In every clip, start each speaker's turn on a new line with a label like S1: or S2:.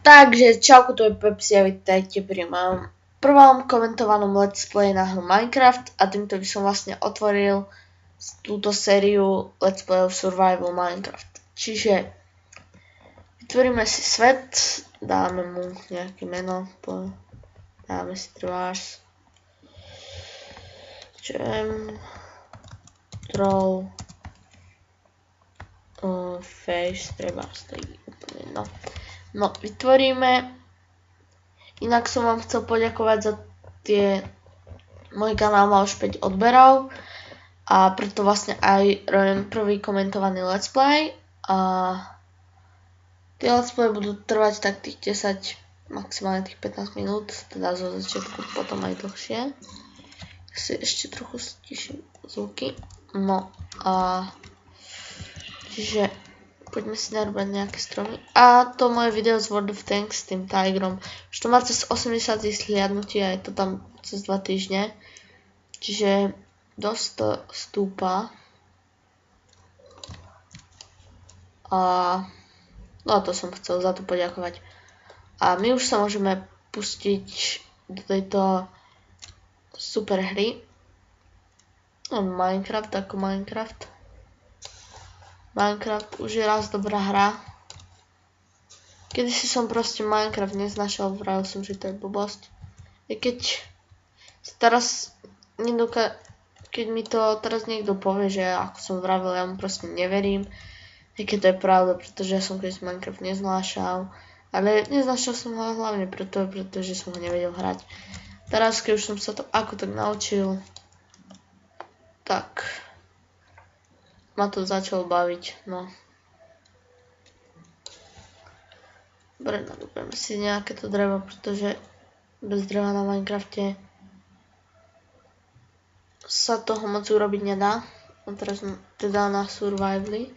S1: Takže čauko, to je Pepsi a vítajte pri mojom prvom komentovanom let's play na hru Minecraft a týmto by som vlastne otvoril túto sériu let's playov Survival Minecraft. Čiže vytvoríme si svet, dáme mu nejaké meno, dáme si trvárs, troll, face, trvárs, to je úplne no. No, vytvoríme. Inak som vám chcel poďakovať za tie... Môj kanál má už 5 odberov a preto vlastne aj robím prvý komentovaný let's play a tie let's play budú trvať tak tých 10, maximálne tých 15 minút, teda zo začiatku potom aj dlhšie. Si ešte trochu stiším zvuky. No a čiže poďme si narúbať nejaké stromy. A to moje video z World of Tanks s tým Tigrom. Už to má cez 80 zhliadnutí a je to tam cez 2 týždne. Čiže dosť to stúpa. A no to som chcel za to poďakovať. A my už sa môžeme pustiť do tejto super hry. Minecraft ako Minecraft. Minecraft už je raz dobrá hra. Kedysi som proste Minecraft neznašal, vravil som, že to je blbosť. I keď teraz keď mi to teraz niekto povie, že ako som vravil, ja mu proste neverím. I keď to je pravda, pretože ja som kedysi Minecraft neznášal. Ale neznášal som ho hlavne pretože som ho nevedel hrať. Teraz, keď už som sa to ako tak naučil, tak ma to začalo baviť, no. Dobre, nadúpeme si nejaké to drevo, pretože bez dreva na Minecrafte sa toho moc urobiť nedá. A teraz teda na survivali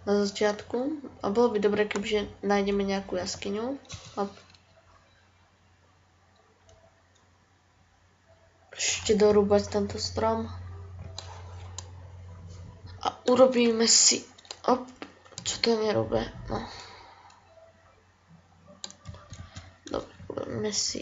S1: na začiatku. A bolo by dobre, kebyže nájdeme nejakú jaskyňu. Ešte dorúbať tento strom. A urobíme si... čo to nerobí? No. Dobre, urobíme si...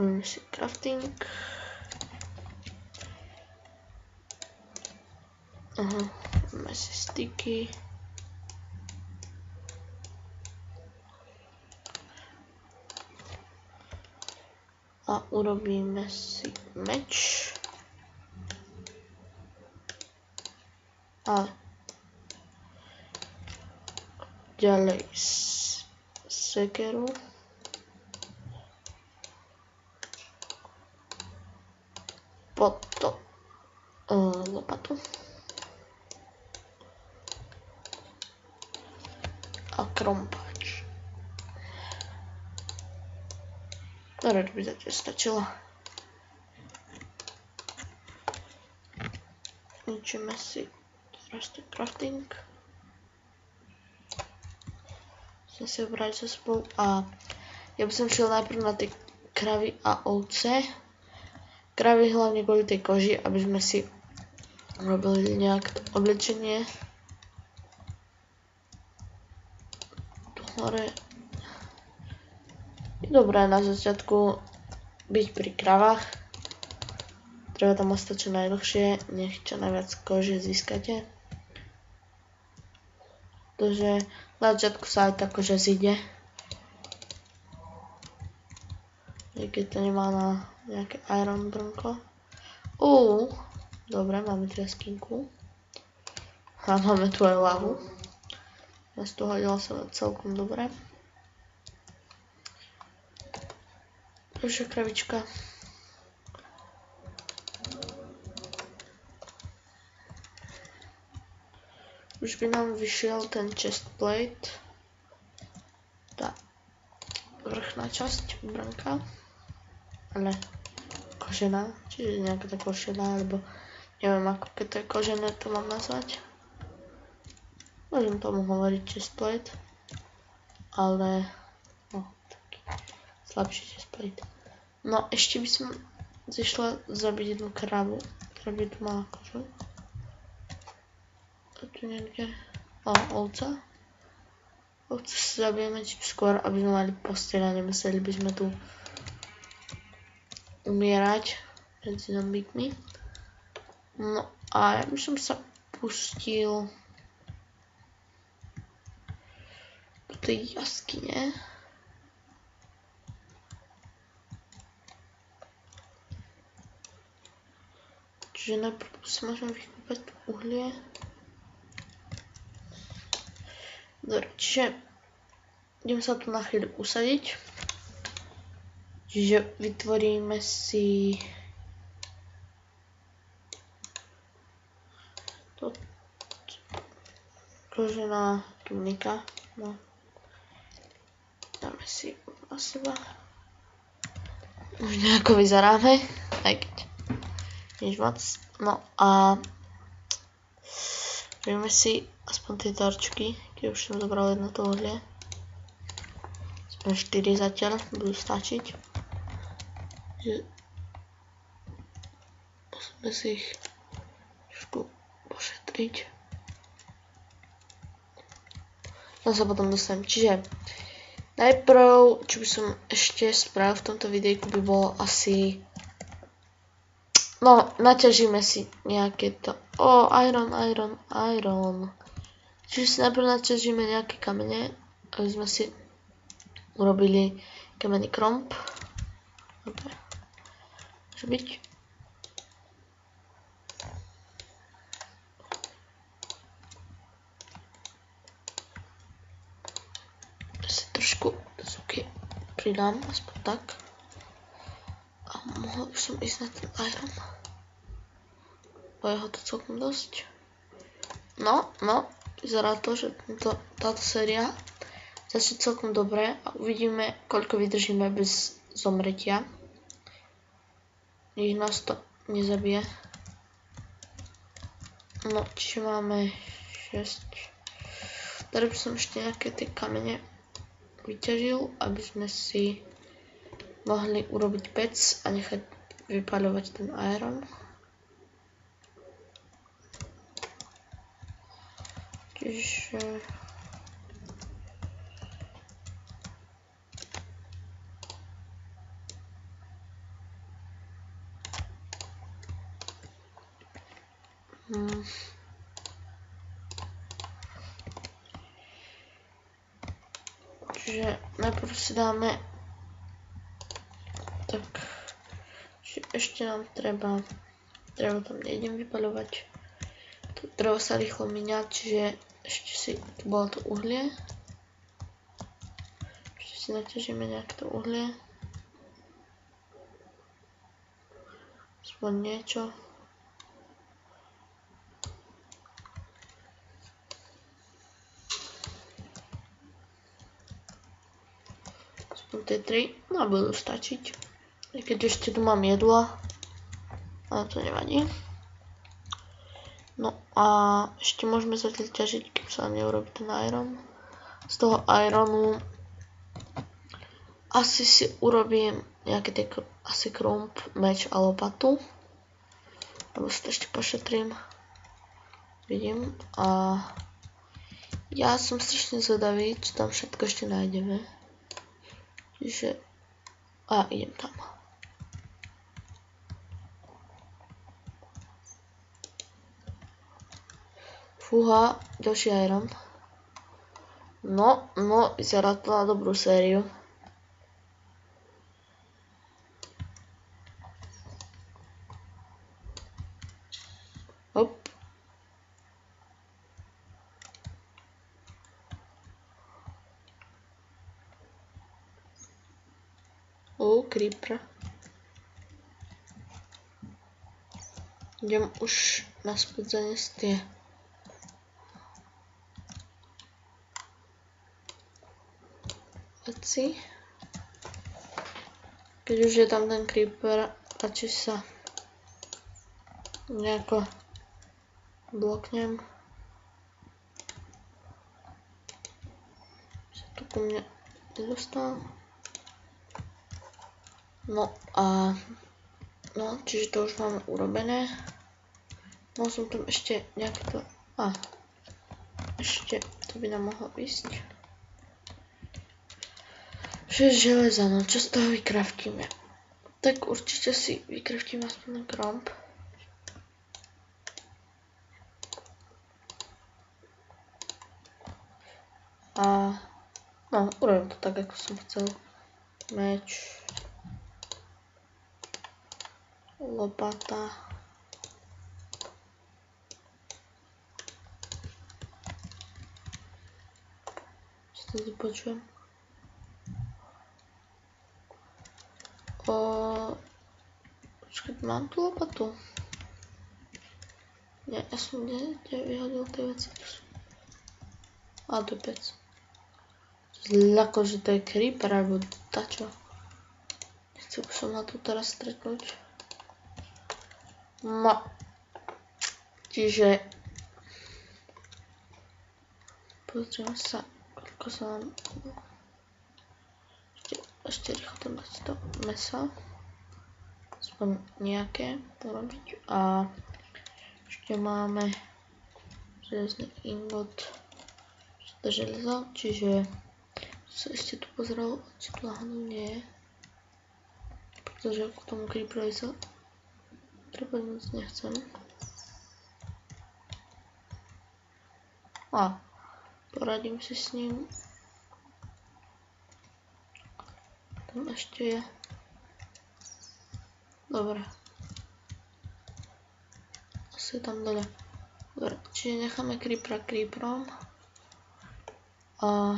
S1: Urobíme si crafting. Urobíme si sticky. A urobíme si meč. A ďalej sekeru. Potom lopatu. A krompáč. Dobre, to by zatiaľ stačilo. Ničíme si teraz ten crafting. Musím si obrať so sebou a ja by som šiel najprv na tie kravy a ovce. Kravy hlavne kvôli tej koži, aby sme si robili nejaké oblečenie. Tu hore je dobré na začiatku byť pri kravách. Treba tam ostať čo najdlhšie, nech čo najviac kože získate. Pretože na začiatku sa aj tá koža zíde. Aj keď to nemá na nejaké iron brnko. Dobre, máme tu jaskinku. A máme tu aj lavu. Nás tu hodilo sa celkom dobre. Naša kravička. Už by nám vyšiel ten chestplate. Tá vrchná časť brnka. Ale kožená, čiže nejaká tá kožená, alebo neviem ako keď to je kožené, to mám nazvať. Môžem tomu hovoriť chestplate. Ale no, taký slabší chestplate. No ešte by som zišla zabiť jednu kravu, ktorá by tu mala kožu. A tu niekde ovca. Ovce si zabijeme čím skôr, aby sme mali posteľ a nemuseli by sme tu umierať medzi zombíkmi. No a ja by som sa pustil do tej jaskyne. Čiže najprv si môžeme vykúpať uhlie. Dobre, čiže idem sa tu na chvíľu usadiť. Čiže vytvoríme si to kožená tunika. No. Dáme si na seba. Už nejako vyzeráme, aj keď nič moc. No a vieme si aspoň tie torčky, keď už som zobral jedno to uhlie. Sme 4 zatiaľ, budú stačiť. Musíme si ich trošku pošetriť. No sa potom dostanem. Čiže najprv, čo by som ešte spravil v tomto videjku, by bolo asi... No, naťažíme si nejaké to... iron. Čiže si najprv naťažíme nejaké kamene, aby sme si urobili kamenný kromp. Dobre. Môže byť. Ja si trošku zuky pridám, aspoň tak. A mohol by som ísť na ten iron. Bo je ho to celkom dosť. No, vyzerá to, že táto séria začne celkom dobre a uvidíme, koľko vydržíme bez zomretia. Nech nás to nezabije. No, čiže máme 6. Tady by som ešte nejaké tie kamene vyťažil, aby sme si mohli urobiť pec a nechať vypaľovať ten iron. Čiže... Čiže najprv si dáme tak, čiže ešte nám treba tam nejdem vypaľovať, to drevo sa rýchlo míňa, čiže ešte si, tu bolo to uhlie, ešte si naťažíme nejak to uhlie, aspoň niečo. Tie 3, no budú stačiť. Keď ešte tu mám jedlo, ale to nevadí. No a ešte môžeme zatiaľ ťažiť, kým sa nám neurobí ten iron. Z toho ironu asi si urobím nejaké tie asi krump, meč a lopatu. Alebo si to ešte pošetrím. Vidím. A ja som strašne zvedavý, čo tam všetko ešte nájdeme. Čiže... A idem tam. Fúha, ďalší iron. No, vyzerá to na dobrú sériu. Hop. Creeper. Idem už naspäť zaniesť tie veci. Keď už je tam ten creeper, radšej sa nejako bloknem. Sa tu ku mne nedostal. No a čiže to už máme urobené. Mal som tam ešte nejaké to... ešte, to by nám mohlo ísť. 6 železa, no čo z toho vykraftíme? Tak určite si vykraftíme aspoň kromp. A no, urobím to tak, ako som chcel. Meč. Lopata. Čo to tu počujem? Počkať, mám tu lopatu? Nie, ja som vyhodil tie veci. A to je pec. Akože to je creeper, alebo tačo. Nechcel by som na to teraz stretnúť. No. Čiže pozrieme sa, koľko sa nám... Ešte rýchlo tam dať to meso. Aspoň nejaké urobiť. A ešte máme železný ingot. To železo, čiže sa ešte tu pozeral, či tu náhodou nie je. Pretože k tomu creeperovi sa treba moc nechcem. A poradím si s ním. Tam ešte je. Dobre. Asi je tam dole. Dobre, čiže necháme creepera creeperom. A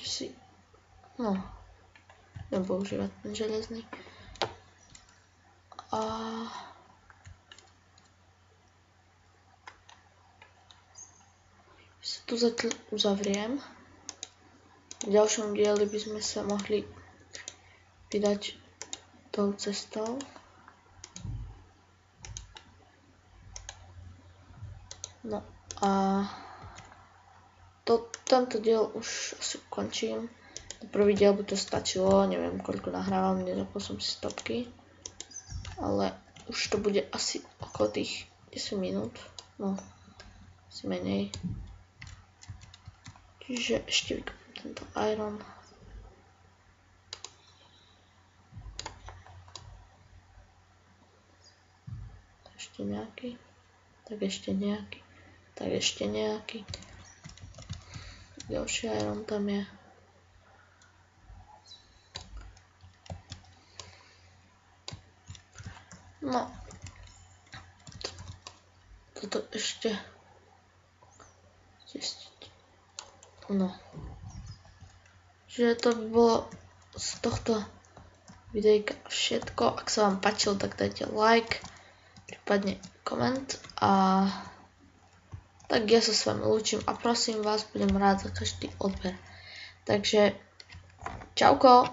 S1: si, no, budem používať ten železný. A sa tu zatiaľ uzavriem. V ďalšom dieli by sme sa mohli vydať tou cestou. No a tento diel už asi ukončím. Prvý diel by to stačilo, neviem koľko nahrávam, nezapol som si stopky. Ale už to bude asi okolo tých 10 minút, no asi menej. Čiže ešte vykopím tento iron. Ešte nejaký, tak ešte nejaký, tak ešte nejaký. Ďalší iron tam je. No. Toto ešte zistiť. No. Čiže to by bolo z tohto videjka všetko. Ak sa vám páčilo, tak dajte like, prípadne koment a tak ja sa s vami lúčim a prosím vás, budem rád za každý odber. Takže čauko.